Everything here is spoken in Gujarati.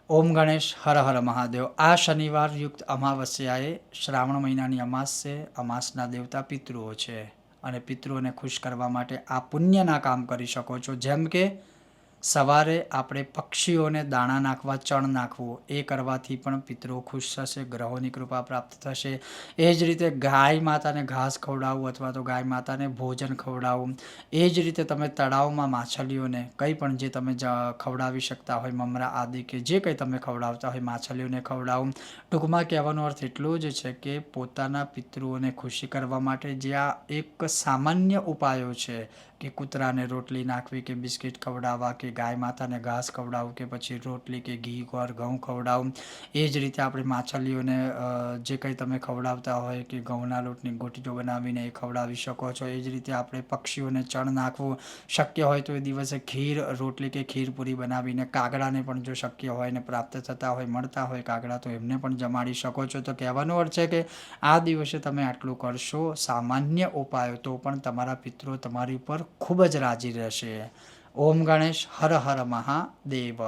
ઓમ ગણેશ હર હર મહાદેવ। આ શનિવાર યુક્ત અમાવસ્યાએ શ્રાવણ મહિનાની અમાસ છે। અમાસના દેવતા પિતૃઓ છે અને પિતૃઓને ખુશ કરવા માટે આ પુણ્યના કામ કરી શકો છો। જેમ કે સવારે આપણે પક્ષીઓને દાણા નાખવા, ચણ નાખવું, એ કરવાથી પણ પિતૃઓ ખુશ થશે, ગ્રહોની કૃપા પ્રાપ્ત થશે। એ જ રીતે ગાય માતાને ઘાસ ખવડાવવું અથવા તો ગાય માતાને ભોજન ખવડાવવું, એ જ રીતે તમે તળાવમાં માછલીઓને કંઈ પણ જે તમે ખવડાવી શકતા હોય, મમરા આદિ કે જે કંઈ તમે ખવડાવતા હોય માછલીઓને ખવડાવવું। ટૂંકમાં કહેવાનો અર્થ એટલો જ છે કે પોતાના પિતૃઓને ખુશી કરવા માટે જે આ એક સામાન્ય ઉપાયો છે કે કૂતરાને રોટલી નાખવી કે બિસ્કિટ ખવડાવવા કે ગાય માતાને ઘાસ ખવડાવવું કે પછી રોટલી કે ઘી ગોળ ઘઉં ખવડાવવું, એ જ રીતે આપણે માછલીઓને જે કંઈ તમે ખવડાવતા હોય કે ઘઉંના લોટની ગોટીઓ બનાવીને એ ખવડાવી શકો છો। એ જ રીતે આપણે પક્ષીઓને ચણ નાખવું, શક્ય હોય તો એ દિવસે ખીર રોટલી કે ખીર પૂરી બનાવીને કાગડાને પણ જો શક્ય હોય ને પ્રાપ્ત થતા હોય, મળતા હોય કાગડા, તો એમને પણ જમાડી શકો છો। તો કહેવાનો અર્થ છે કે આ દિવસે તમે આટલું કરશો સામાન્ય ઉપાયો, તો પણ તમારા પિતૃઓ તમારી ઉપર ખૂબ જ રાજી રહેશે। ઓમ ગણેશ હર હર મહાદેવ।